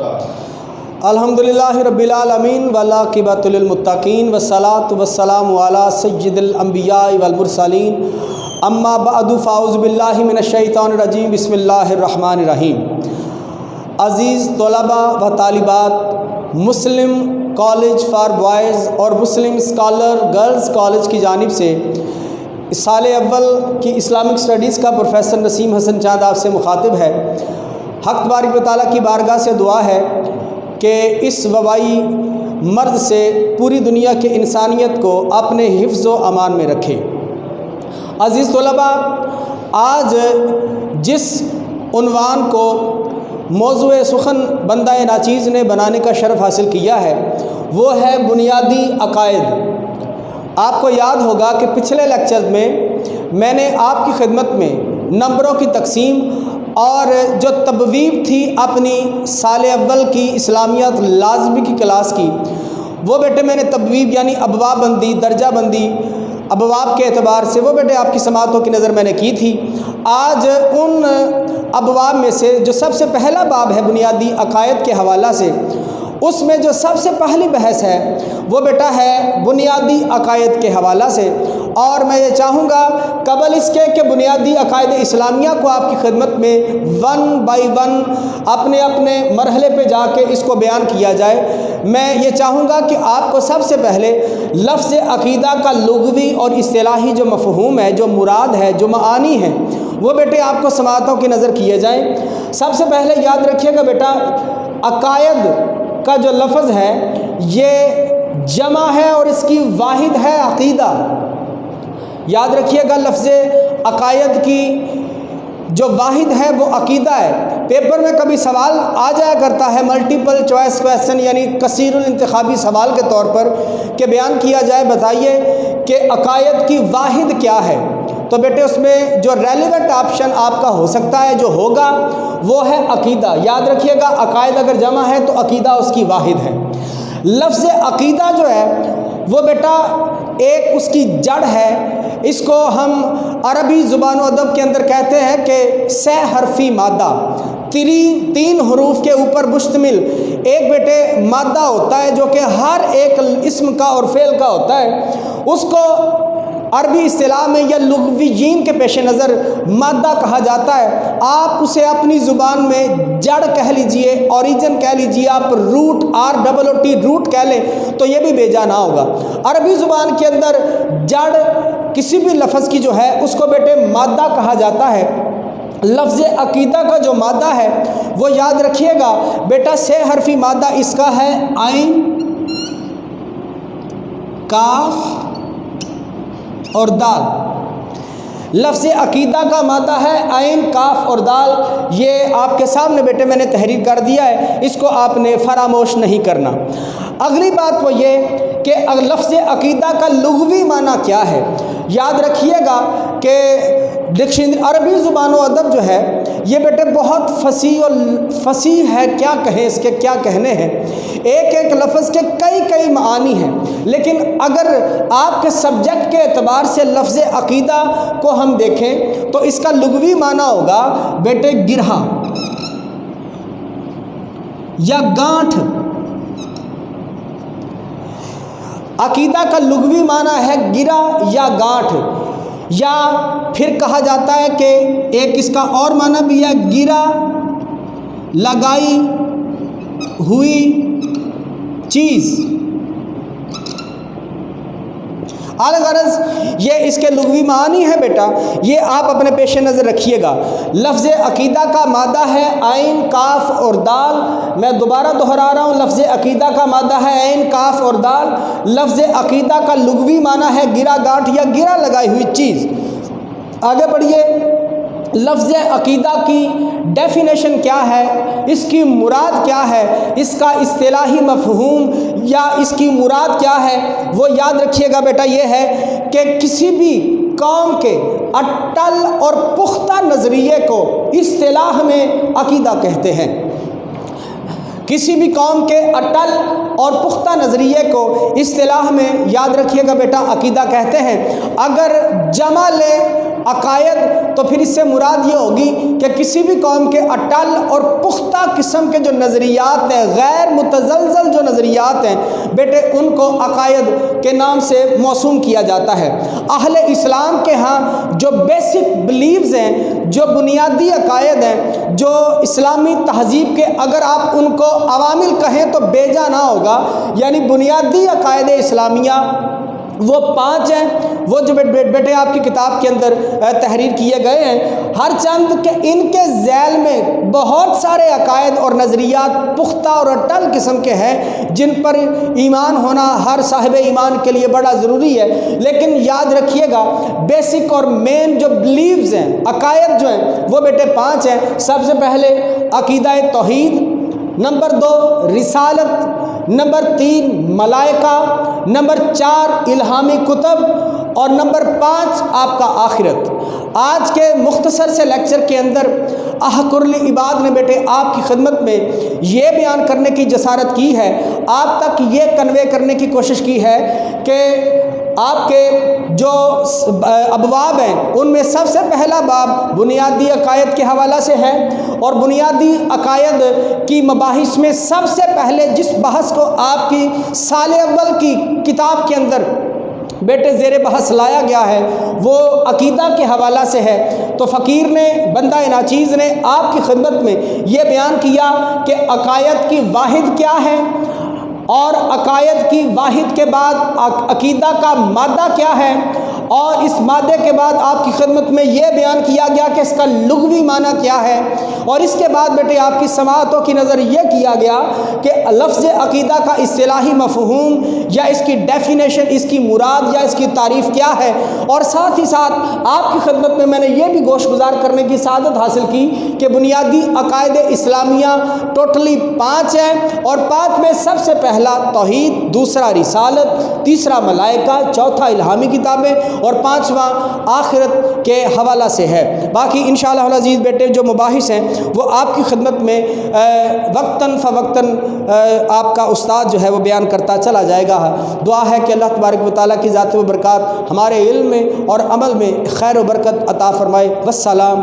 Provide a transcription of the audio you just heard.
الحمدللہ رب العالمین والعاقبۃ للمتقین والصلاۃ والسلام علی سید الانبیاء والمرسلین اما بعد فاعوذ باللہ من الشیطان الرجیم بسم اللہ الرحمن الرحیم۔ عزیز طلباء و طالبات، مسلم کالج فار بوائز اور مسلم اسکالر گرلز کالج کی جانب سے سال اول کی اسلامک اسٹڈیز کا پروفیسر نسیم حسن چاند آپ سے مخاطب ہے۔ حق تبارک و تعالیٰ کی بارگاہ سے دعا ہے کہ اس وبائی مرض سے پوری دنیا کے انسانیت کو اپنے حفظ و امان میں رکھے۔ عزیز طلباء، آج جس عنوان کو موضوع سخن بندہ ناچیز نے بنانے کا شرف حاصل کیا ہے وہ ہے بنیادی عقائد۔ آپ کو یاد ہوگا کہ پچھلے لیکچر میں نے آپ کی خدمت میں نمبروں کی تقسیم اور جو تبویب تھی اپنی سال اول کی اسلامیات لازمی کی کلاس کی، وہ بیٹے میں نے تبویب یعنی ابواب بندی، درجہ بندی ابواب کے اعتبار سے وہ بیٹے آپ کی سماعتوں کی نظر میں نے کی تھی۔ آج ان ابواب میں سے جو سب سے پہلا باب ہے بنیادی عقائد کے حوالہ سے، اس میں جو سب سے پہلی بحث ہے وہ بیٹا ہے بنیادی عقائد کے حوالہ سے، اور میں یہ چاہوں گا قبل اس کے کہ بنیادی عقائد اسلامیہ کو آپ کی خدمت میں ون بائی ون اپنے اپنے مرحلے پہ جا کے اس کو بیان کیا جائے۔ میں یہ چاہوں گا کہ آپ کو سب سے پہلے لفظ عقیدہ کا لغوی اور اصطلاحی جو مفہوم ہے، جو مراد ہے، جو معانی ہے، وہ بیٹے آپ کو سماعتوں کی نظر کیے جائیں۔ سب سے پہلے یاد رکھیے گا بیٹا، عقائد کا جو لفظ ہے یہ جمع ہے اور اس کی واحد ہے عقیدہ۔ یاد رکھیے گا لفظ عقائد کی جو واحد ہے وہ عقیدہ ہے۔ پیپر میں کبھی سوال آ جایا کرتا ہے ملٹیپل چوائس کویسچن یعنی کثیر الانتخابی سوال کے طور پر کہ بیان کیا جائے، بتائیے کہ عقائد کی واحد کیا ہے، تو بیٹے اس میں جو ریلیونٹ آپشن آپ کا ہو سکتا ہے، جو ہوگا وہ ہے عقیدہ۔ یاد رکھیے گا عقائد اگر جمع ہے تو عقیدہ اس کی واحد ہے۔ لفظ عقیدہ جو ہے وہ بیٹا ایک اس کی جڑ ہے، اس کو ہم عربی زبان و ادب کے اندر کہتے ہیں کہ سہ حرفی مادہ، تین حروف کے اوپر مشتمل ایک بیٹے مادہ ہوتا ہے جو کہ ہر ایک اسم کا اور فعل کا ہوتا ہے، اس کو عربی اصطلاح میں یا لغویین کے پیش نظر مادہ کہا جاتا ہے۔ آپ اسے اپنی زبان میں جڑ کہہ لیجئے، اوریجن کہہ لیجئے، آپ روٹ ROOT روٹ کہہ لیں تو یہ بھی بے جا نہ ہوگا۔ عربی زبان کے اندر جڑ کسی بھی لفظ کی جو ہے اس کو بیٹے مادہ کہا جاتا ہے۔ لفظ عقیدہ کا جو مادہ ہے وہ یاد رکھیے گا بیٹا سے حرفی مادہ اس کا ہے عین، کاف اور دال۔ لفظ عقیدہ کا مادہ ہے عین، کاف اور دال۔ یہ آپ کے سامنے بیٹے میں نے تحریر کر دیا ہے، اس کو آپ نے فراموش نہیں کرنا۔ اگلی بات وہ یہ کہ لفظ عقیدہ کا لغوی معنی کیا ہے۔ یاد رکھیے گا کہ ڈکشنری عربی زبان و ادب جو ہے یہ بیٹے بہت فصیح ہے، کیا کہیں اس کے کیا کہنے ہیں، ایک ایک لفظ کے کئی معانی ہیں، لیکن اگر آپ کے سبجیکٹ کے اعتبار سے لفظ عقیدہ کو ہم دیکھیں تو اس کا لغوی معنی ہوگا بیٹے گرہ یا گانٹھ۔ عقیدہ کا لغوی معنی ہے گرہ یا گانٹھ، یا پھر کہا جاتا ہے کہ ایک اس کا اور معنی بھی ہے گرہ لگائی ہوئی چیز۔ الغرض یہ اس کے لغوی معانی ہے بیٹا، یہ آپ اپنے پیش نظر رکھیے گا۔ لفظ عقیدہ کا مادہ ہے عین، کاف اور دال۔ میں دوبارہ دہرا رہا ہوں، لفظ عقیدہ کا مادہ ہے عین، کاف اور دال۔ لفظ عقیدہ کا لغوی معنی ہے گرہ گانٹھ یا گرہ لگائی ہوئی چیز۔ آگے بڑھیے، لفظ عقیدہ کی ڈیفینیشن کیا ہے، اس کی مراد کیا ہے، اس کا اصطلاحی مفہوم یا اس کی مراد کیا ہے، وہ یاد رکھیے گا بیٹا یہ ہے کہ کسی بھی قوم کے اٹل اور پختہ نظریے کو اصطلاح میں عقیدہ کہتے ہیں۔ کسی بھی قوم کے اٹل اور پختہ نظریے کو اصطلاح میں یاد رکھیے گا بیٹا عقیدہ کہتے ہیں۔ اگر جمع لیں عقائد تو پھر اس سے مراد یہ ہوگی کہ کسی بھی قوم کے اٹل اور پختہ قسم کے جو نظریات ہیں، غیر متزلزل جو نظریات ہیں بیٹے، ان کو عقائد کے نام سے موسوم کیا جاتا ہے۔ اہل اسلام کے ہاں جو بیسک بلیوز ہیں، جو بنیادی عقائد ہیں، جو اسلامی تہذیب کے اگر آپ ان کو عوامل کہیں تو بیجا نہ ہوگا، یعنی بنیادی عقائد اسلامیہ وہ 5 ہیں، وہ جو بیٹے آپ کی کتاب کے اندر تحریر کیے گئے ہیں، ہر چند کہ ان کے ذیل میں بہت سارے عقائد اور نظریات پختہ اور اٹل قسم کے ہیں جن پر ایمان ہونا ہر صاحب ایمان کے لیے بڑا ضروری ہے۔ لیکن یاد رکھیے گا بیسک اور مین جو بلیوز ہیں، عقائد جو ہیں وہ بیٹے 5 ہیں۔ سب سے پہلے عقیدہ توحید، نمبر 2 رسالت، نمبر 3 ملائکہ، نمبر 4 الہامی کتب، اور نمبر 5 آپ کا آخرت۔ آج کے مختصر سے لیکچر کے اندر احقر العباد نے بیٹے آپ کی خدمت میں یہ بیان کرنے کی جسارت کی ہے، آپ تک یہ کنوے کرنے کی کوشش کی ہے کہ آپ کے جو ابواب ہیں ان میں سب سے پہلا باب بنیادی عقائد کے حوالہ سے ہے، اور بنیادی عقائد کی مباحث میں سب سے پہلے جس بحث کو آپ کی سال اول کی کتاب کے اندر بیٹے زیر بحث لایا گیا ہے وہ عقیدہ کے حوالہ سے ہے۔ تو فقیر نے، بندہ ناچیز نے آپ کی خدمت میں یہ بیان کیا کہ عقائد کی واحد کیا ہے، اور عقائد کی واحد کے بعد عقیدہ کا مادہ کیا ہے، اور اس مادے کے بعد آپ کی خدمت میں یہ بیان کیا گیا کہ اس کا لغوی معنی کیا ہے، اور اس کے بعد بیٹے آپ کی سماعتوں کی نظر یہ کیا گیا کہ لفظ عقیدہ کا اصطلاحی مفہوم یا اس کی ڈیفینیشن، اس کی مراد یا اس کی تعریف کیا ہے، اور ساتھ ہی ساتھ آپ کی خدمت میں نے یہ بھی گوش گزار کرنے کی سعادت حاصل کی کہ بنیادی عقائد اسلامیہ ٹوٹلی 5 ہیں، اور 5 میں سب سے پہلا توحید، دوسرا رسالت، تیسرا ملائکہ، چوتھا الہامی کتابیں، اور 5واں آخرت کے حوالہ سے ہے۔ باقی انشاءاللہ العزیز بیٹے جو مباحث ہیں وہ آپ کی خدمت میں وقتاً فوقتاً آپ کا استاد جو ہے وہ بیان کرتا چلا جائے گا۔ دعا ہے کہ اللہ تبارک و تعالیٰ کی ذات و برکات ہمارے علم میں اور عمل میں خیر و برکت عطا فرمائے۔ والسلام